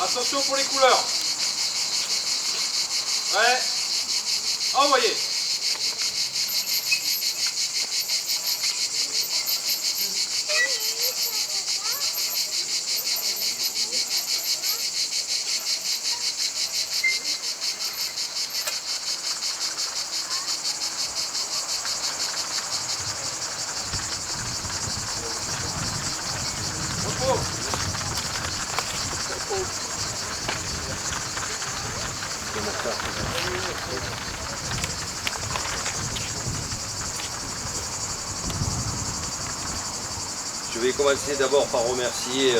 Attention pour les couleurs. Ouais. Envoyez. Je vais commencer d'abord par remercier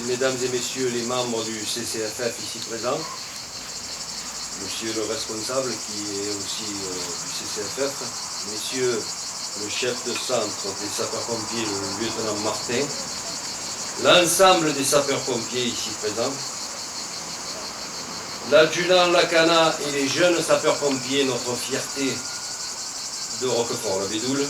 mesdames et messieurs les membres du CCFF ici présents, monsieur le responsable qui est aussi du CCFF, messieurs le chef de centre des sapeurs-pompiers, le lieutenant Martin, l'ensemble des sapeurs-pompiers ici présents, l'adjudant Lacana et les jeunes sapeurs-pompiers, notre fierté de Roquefort-la-Bédoule,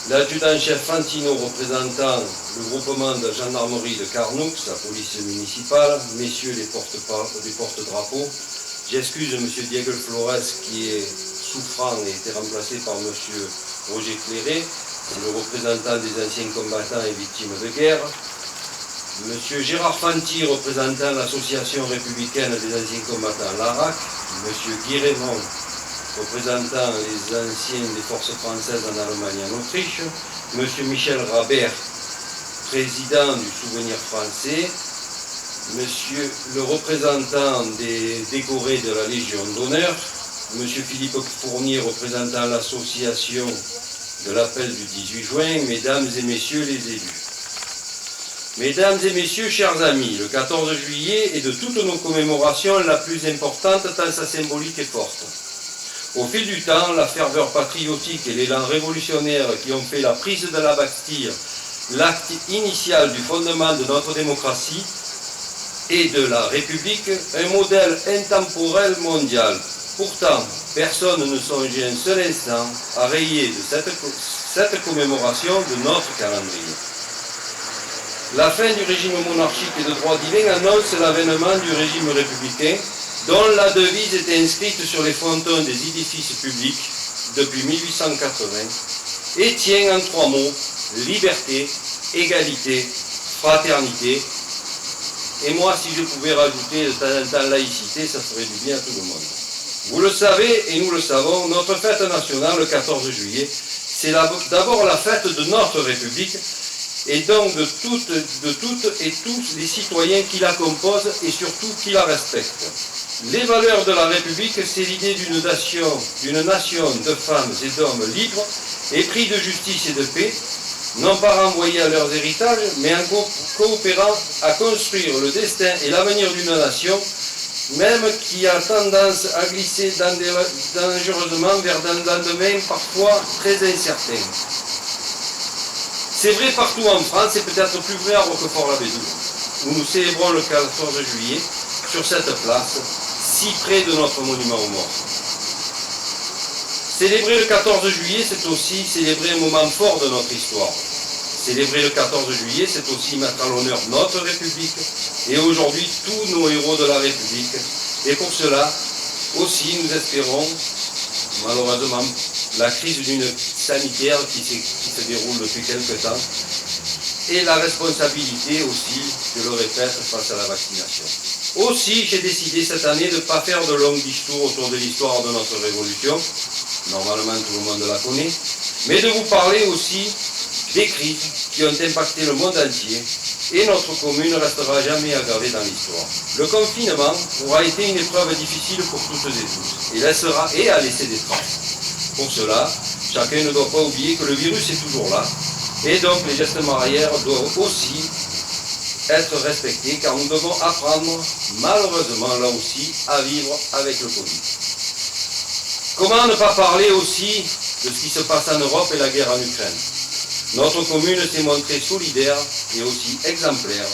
l'adjudant-chef Fantino représentant le groupement de gendarmerie de Carnoux, la police municipale, messieurs les porte-drapeaux, j'excuse M. Diego Flores qui est souffrant et été remplacé par M. Roger Cléré, c'est le représentant des anciens combattants et victimes de guerre, M. Gérard Fanti, représentant l'association républicaine des anciens combattants l'ARAC, M. Guy Raymond, représentant les anciens des forces françaises en Allemagne et en Autriche, M. Michel Rabert, président du Souvenir français, M. le représentant des décorés de la Légion d'honneur, M. Philippe Fournier, représentant l'association de l'appel du 18 juin, mesdames et messieurs les élus. Mesdames et messieurs, chers amis, le 14 juillet est de toutes nos commémorations la plus importante tant sa symbolique est forte. Au fil du temps, la ferveur patriotique et l'élan révolutionnaire qui ont fait la prise de la Bastille l'acte initial du fondement de notre démocratie et de la République, un modèle intemporel mondial. Pourtant, personne ne songeait un seul instant à rayer de cette commémoration de notre calendrier. La fin du régime monarchique et de droit divin annonce l'avènement du régime républicain, dont la devise était inscrite sur les frontons des édifices publics depuis 1880 et tient en 3 mots: liberté, égalité, fraternité. Et moi, si je pouvais rajouter de temps en temps laïcité, ça ferait du bien à tout le monde. Vous le savez et nous le savons, notre fête nationale, le 14 juillet, c'est d'abord la fête de notre République et donc de toutes et tous les citoyens qui la composent et surtout qui la respectent. Les valeurs de la République, c'est l'idée d'une nation de femmes et d'hommes libres, épris de justice et de paix, non pas renvoyés à leurs héritages, mais en coopérant à construire le destin et l'avenir d'une nation, même qui a tendance à glisser dangereusement vers un lendemain parfois très incertain. C'est vrai partout en France, et peut-être plus vrai à Roquefort-la-Bédoule, où nous célébrons le 14 juillet, sur cette place, si près de notre monument aux morts. Célébrer le 14 juillet, c'est aussi célébrer un moment fort de notre histoire. Célébrer le 14 juillet, c'est aussi mettre à l'honneur notre République et aujourd'hui tous nos héros de la République. Et pour cela, aussi, nous espérons, malheureusement, la crise sanitaire qui se déroule depuis quelque temps et la responsabilité aussi, je le répète, face à la vaccination. Aussi, j'ai décidé cette année de ne pas faire de longues discours autour de l'histoire de notre révolution, normalement tout le monde la connaît, mais de vous parler aussi des crises qui ont impacté le monde entier et notre commune ne restera jamais aggravée dans l'histoire. Le confinement aura été une épreuve difficile pour toutes et tous et a laissé des traces. Pour cela, chacun ne doit pas oublier que le virus est toujours là et donc les gestes barrières doivent aussi être respectés car nous devons apprendre, malheureusement là aussi, à vivre avec le Covid. Comment ne pas parler aussi de ce qui se passe en Europe et la guerre en Ukraine? Notre commune s'est montrée solidaire et aussi exemplaire,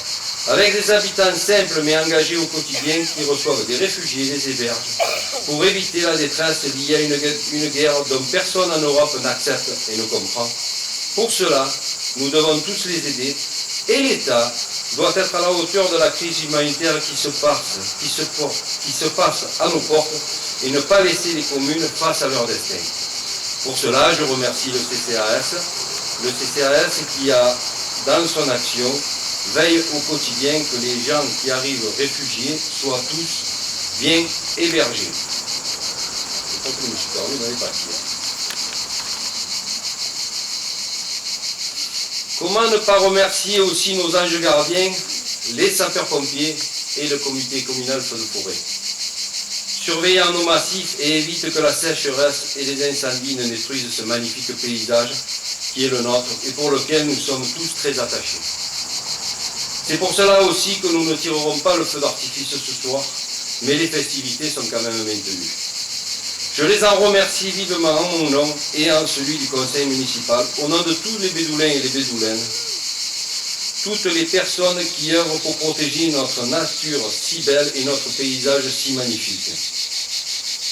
avec des habitants simples mais engagés au quotidien qui reçoivent des réfugiés et les hébergent, pour éviter la détresse liée à une guerre dont personne en Europe n'accepte et ne comprend. Pour cela, nous devons tous les aider et l'État doit être à la hauteur de la crise humanitaire qui se passe à nos portes et ne pas laisser les communes face à leur destin. Pour cela, je remercie le CCAS qui a, dans son action, veille au quotidien que les gens qui arrivent réfugiés soient tous bien hébergés. Je crois que je me suis perdu dans les papiers. Comment ne pas remercier aussi nos anges gardiens, les sapeurs-pompiers et le comité communal feu de forêt. Surveillant nos massifs et évite que la sécheresse et les incendies ne détruisent ce magnifique paysage qui est le nôtre et pour lequel nous sommes tous très attachés. C'est pour cela aussi que nous ne tirerons pas le feu d'artifice ce soir, mais les festivités sont quand même maintenues. Je les en remercie vivement en mon nom et en celui du conseil municipal, au nom de tous les Bédoulins et les Bédoulaines, toutes les personnes qui œuvrent pour protéger notre nature si belle et notre paysage si magnifique.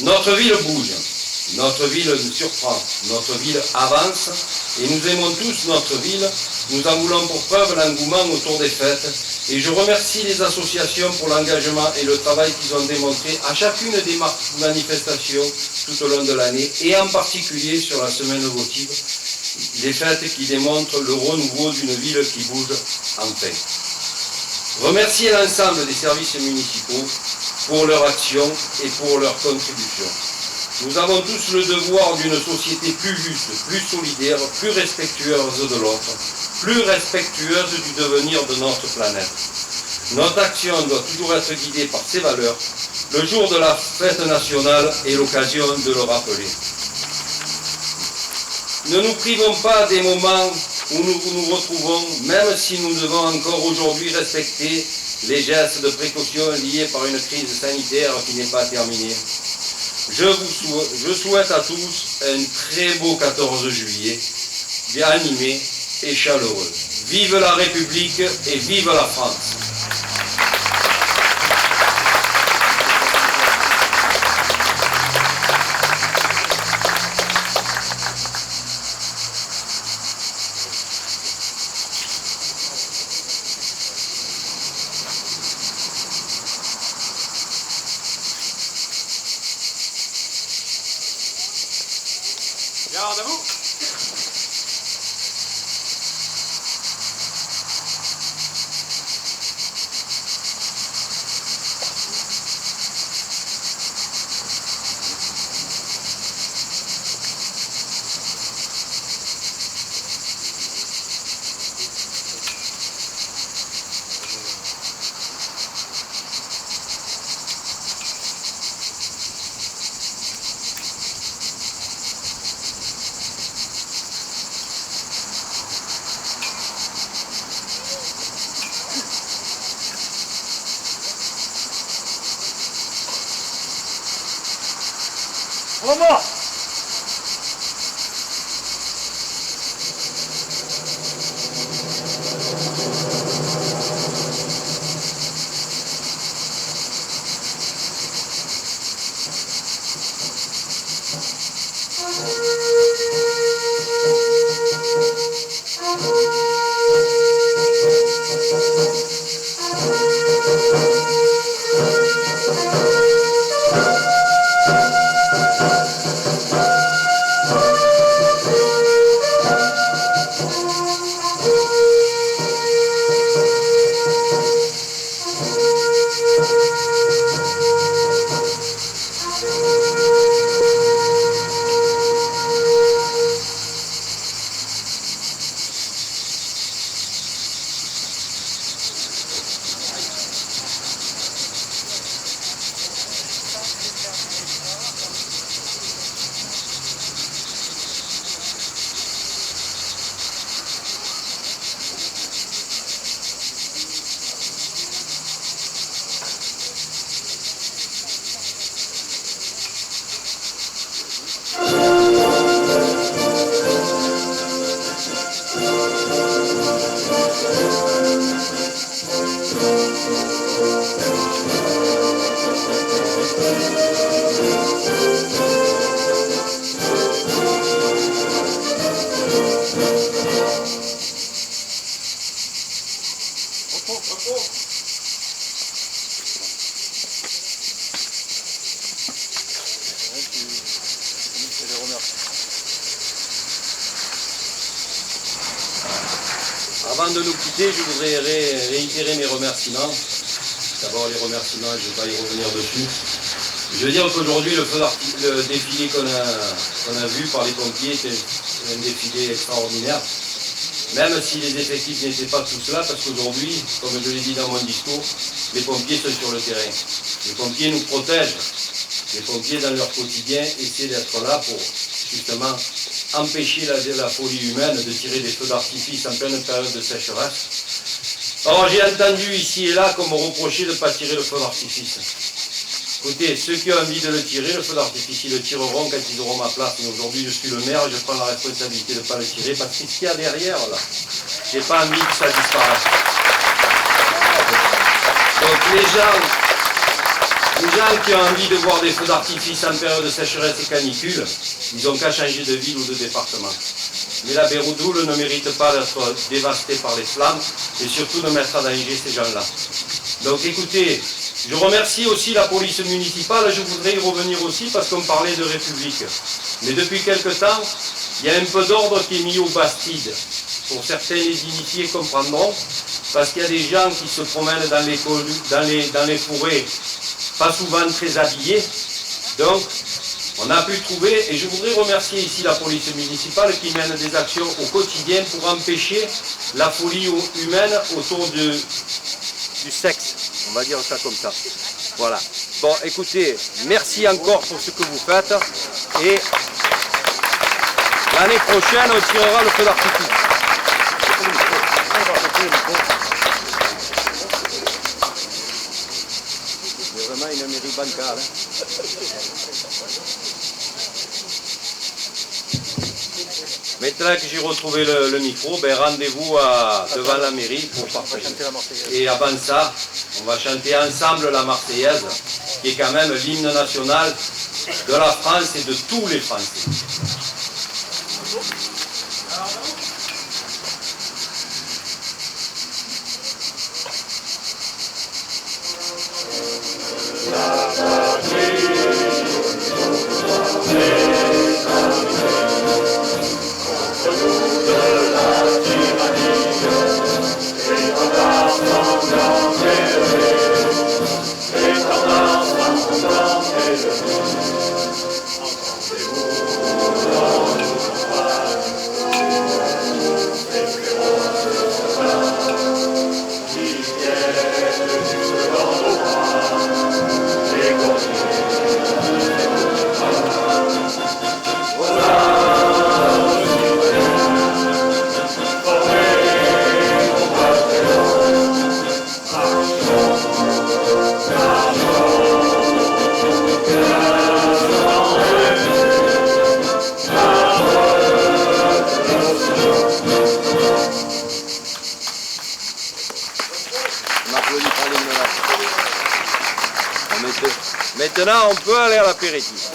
Notre ville bouge, notre ville nous surprend, notre ville avance et nous aimons tous notre ville. Nous en voulons pour preuve l'engouement autour des fêtes et je remercie les associations pour l'engagement et le travail qu'ils ont démontré à chacune des manifestations tout au long de l'année et en particulier sur la semaine votive, des fêtes qui démontrent le renouveau d'une ville qui bouge enfin. Remercier l'ensemble des services municipaux pour leur action et pour leur contribution. Nous avons tous le devoir d'une société plus juste, plus solidaire, plus respectueuse de l'autre, plus respectueuse du devenir de notre planète. Notre action doit toujours être guidée par ces valeurs. Le jour de la fête nationale est l'occasion de le rappeler. Ne nous privons pas des moments où nous nous retrouvons, même si nous devons encore aujourd'hui respecter les gestes de précaution liés par une crise sanitaire qui n'est pas terminée. Je souhaite à tous un très beau 14 juillet, bien animé et chaleureux. Vive la République et vive la France! Garde à vous. Vamos! Avant de nous quitter, je voudrais réitérer mes remerciements. D'abord les remerciements, je ne vais pas y revenir dessus. Je veux dire qu'aujourd'hui, le défilé qu'on a vu par les pompiers était un défilé extraordinaire. Même si les effectifs n'étaient pas tous là, parce qu'aujourd'hui, comme je l'ai dit dans mon discours, les pompiers sont sur le terrain. Les pompiers nous protègent. Les pompiers, dans leur quotidien, essaient d'être là pour justement empêcher la folie humaine de tirer des feux d'artifice en pleine période de sécheresse. Alors j'ai entendu ici et là qu'on me reprochait de ne pas tirer le feu d'artifice. Écoutez, ceux qui ont envie de le tirer, le feu d'artifice, ils le tireront quand ils auront ma place. Mais aujourd'hui, je suis le maire, je prends la responsabilité de ne pas le tirer parce que ce qu'il y a derrière, là, j'ai pas envie que ça disparaisse. Donc les gens qui ont envie de voir des feux d'artifice en période de sécheresse et canicule, ils n'ont qu'à changer de ville ou de département. Mais la Béroudoul ne mérite pas d'être dévastée par les flammes et surtout de mettre en danger ces gens-là. Donc écoutez, je remercie aussi la police municipale, je voudrais y revenir aussi parce qu'on parlait de République. Mais depuis quelque temps, il y a un peu d'ordre qui est mis aux Bastides. Pour certains, les initiés comprendront, parce qu'il y a des gens qui se promènent dans les forêts, pas souvent très habillés. Donc, on a pu trouver, et je voudrais remercier ici la police municipale qui mène des actions au quotidien pour empêcher la folie humaine autour du sexe. On va dire ça comme ça. Voilà. Bon, écoutez, merci encore pour ce que vous faites. Et l'année prochaine, on tirera le feu d'artifice. C'est vraiment une mairie bancale. Maintenant que j'ai retrouvé le micro, ben rendez-vous devant la mairie pour partager. Et avant ça, on va chanter ensemble la Marseillaise, qui est quand même l'hymne national de la France et de tous les Français. Maintenant, on peut aller à l'apéritif.